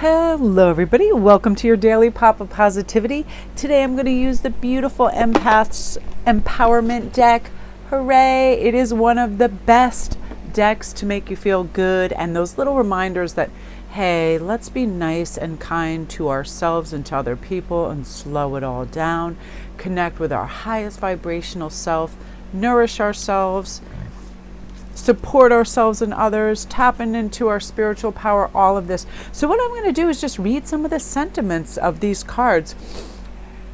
Hello everybody, welcome to your daily pop of positivity. Today I'm going to use the beautiful Empaths Empowerment deck. Hooray! It is one of the best decks to make you feel good, and those little reminders that, hey, let's be nice and kind to ourselves and to other people and slow it all down, connect with our highest vibrational self, nourish ourselves, support ourselves and others, tapping into our spiritual power, all of this. So what I'm going to do is just read some of the sentiments of these cards.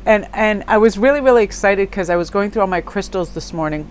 And I was really excited because I was going through all my crystals this morning,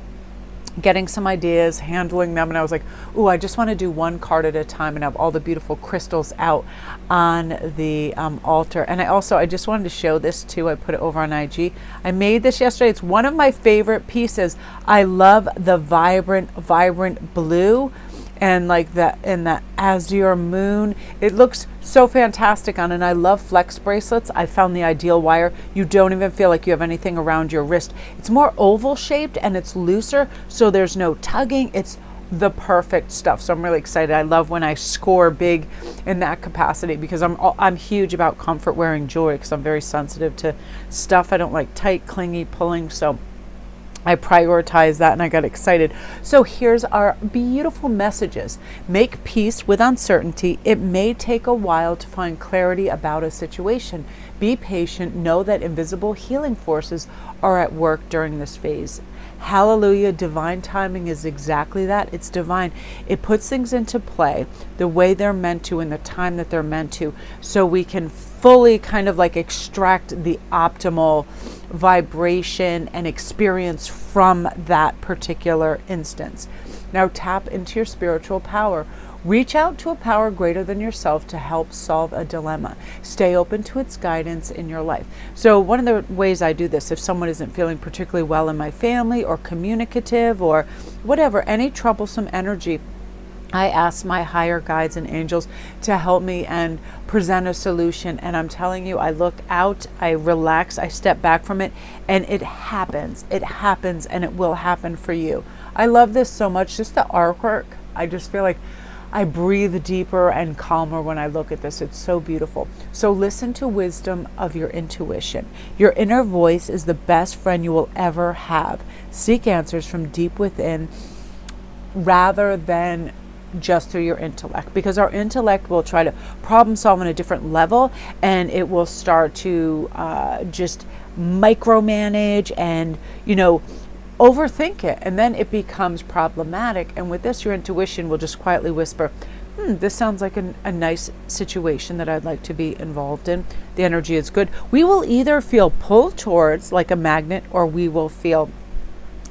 getting some ideas, handling them, and I was like, ooh, I just want to do one card at a time and have all the beautiful crystals out on the altar. And I just wanted to show this too. I put it over on IG. I made this yesterday. It's one of my favorite pieces. I love the vibrant blue and like that in the azure moon. It looks so fantastic on, and I love flex bracelets. I found the ideal wire. You don't even feel like you have anything around your wrist. It's more oval shaped and it's looser, so there's no tugging. It's the perfect stuff. So I'm really excited. I love when I score big in that capacity because I'm huge about comfort wearing jewelry because I'm very sensitive to stuff. I don't like tight, clingy, pulling. So I prioritize that, and I got excited. So here's our beautiful messages. Make peace with uncertainty. It may take a while to find clarity about a situation. Be patient. Know that invisible healing forces are at work during this phase. Hallelujah. Divine timing is exactly that. It's divine. It puts things into play the way they're meant to in the time that they're meant to, so we can fully kind of like extract the optimal vibration and experience from that particular instance. Now tap into your spiritual power. Reach out to a power greater than yourself to help solve a dilemma. Stay open to its guidance in your life. So one of the ways I do this, if someone isn't feeling particularly well in my family or communicative or whatever, any troublesome energy, I ask my higher guides and angels to help me and present a solution. And I'm telling you, I look out, I relax, I step back from it, and it happens. It happens, and it will happen for you. I love this so much. Just the artwork. I just feel like I breathe deeper and calmer when I look at this. It's so beautiful. So listen to wisdom of your intuition. Your inner voice is the best friend you will ever have. Seek answers from deep within rather than just through your intellect, because our intellect will try to problem solve on a different level, and it will start to just micromanage and overthink it, and then it becomes problematic. And with this, your intuition will just quietly whisper, this sounds like a nice situation that I'd like to be involved in. The energy is good. We will either feel pulled towards like a magnet, or we will feel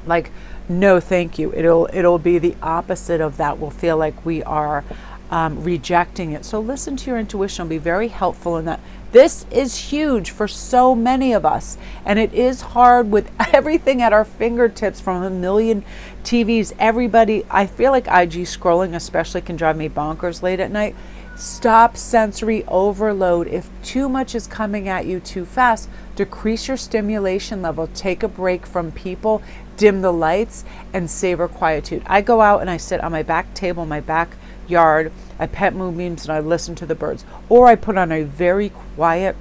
like, no thank you. It'll be the opposite of that. We'll feel like we are rejecting it. So listen to your intuition. It'll be very helpful in that. This is huge for so many of us, and it is hard with everything at our fingertips from a million TVs. Everybody, I feel like IG scrolling especially can drive me bonkers late at night. Stop sensory overload. If too much is coming at you too fast, decrease your stimulation level. Take a break from people, dim the lights, and savor quietude. I go out and I sit on my back table, my backyard, I pet moonbeams, and I listen to the birds. Or I put on a very quiet,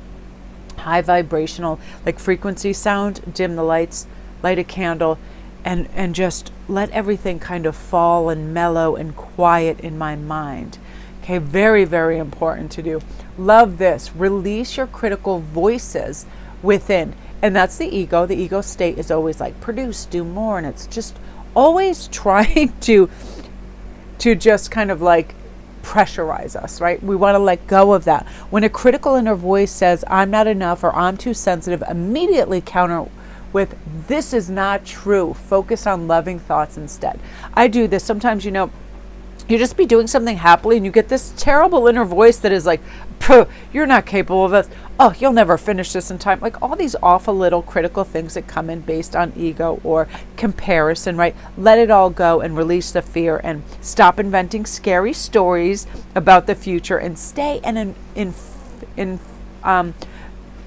high vibrational, like frequency sound, dim the lights, light a candle, and just let everything kind of fall and mellow and quiet in my mind. Okay, very important to do. Love this. Release your critical voices within. And that's the ego. The ego state is always like produce, do more. And it's just always trying to just kind of like pressurize us, right? We want to let go of that. When a critical inner voice says, I'm not enough or I'm too sensitive, immediately counter with, this is not true. Focus on loving thoughts instead. I do this. Sometimes, you just be doing something happily and you get this terrible inner voice that is like, you're not capable of it. Oh, you'll never finish this in time. Like all these awful little critical things that come in based on ego or comparison, right? Let it all go and release the fear and stop inventing scary stories about the future and stay and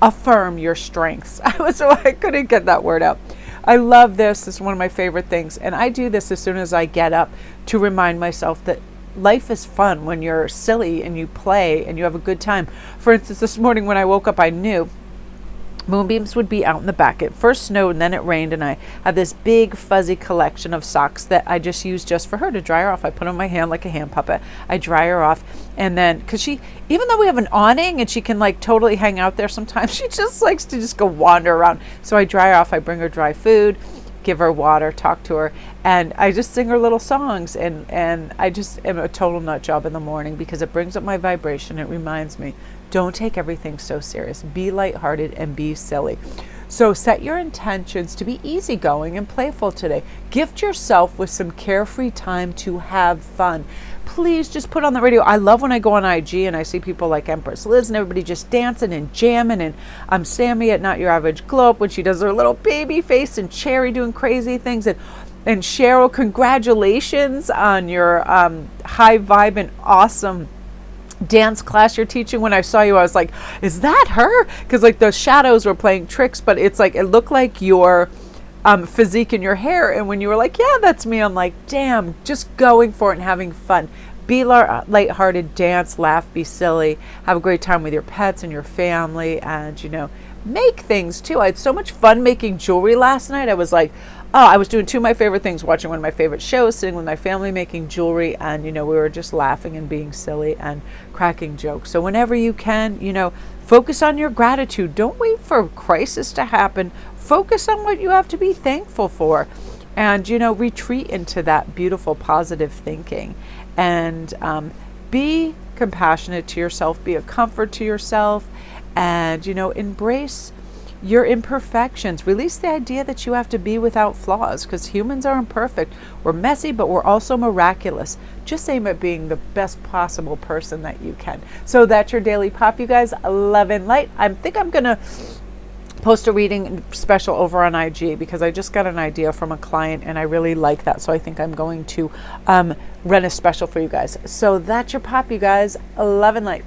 affirm your strengths. I couldn't get that word out. I love this. This is one of my favorite things. And I do this as soon as I get up to remind myself that life is fun when you're silly and you play and you have a good time. For instance, this morning when I woke up, I knew Moonbeams would be out in the back. It first snowed and then it rained, and I have this big fuzzy collection of socks that I just use just for her to dry her off. I put on my hand like a hand puppet. I dry her off, and then because she, even though we have an awning and she can like totally hang out there sometimes, she just likes to just go wander around. So I dry her off. I bring her dry food, give her water, talk to her, and I just sing her little songs, and I just am a total nut job in the morning because it brings up my vibration. It reminds me, don't take everything so serious. Be lighthearted and be silly. So set your intentions to be easygoing and playful today. Gift yourself with some carefree time to have fun. Please just put on the radio. I love when I go on IG and I see people like Empress Liz and everybody just dancing and jamming, and Sammy at Not Your Average Globe when she does her little baby face, and Cherry doing crazy things, and Cheryl, congratulations on your high vibe and awesome dance class you're teaching. When I saw you, I was like, is that her? Because like the shadows were playing tricks, but it's like, it looked like your physique in your hair. And when you were like, yeah, that's me, I'm like, damn, just going for it and having fun. Be lighthearted, dance, laugh, be silly, have a great time with your pets and your family, and make things too. I had so much fun making jewelry last night. I was like, oh, I was doing two of my favorite things, watching one of my favorite shows, sitting with my family, making jewelry, and we were just laughing and being silly and cracking jokes. So whenever you can, focus on your gratitude. Don't wait for a crisis to happen. Focus on what you have to be thankful for, and retreat into that beautiful positive thinking, and be compassionate to yourself, be a comfort to yourself, and embrace your imperfections. Release the idea that you have to be without flaws, because humans are imperfect. We're messy, but we're also miraculous. Just aim at being the best possible person that you can. So that's your daily pop, you guys. Love and light. I think I'm gonna post a reading special over on IG because I just got an idea from a client and I really like that. So I think I'm going to run a special for you guys. So that's your pop, you guys. Love and light.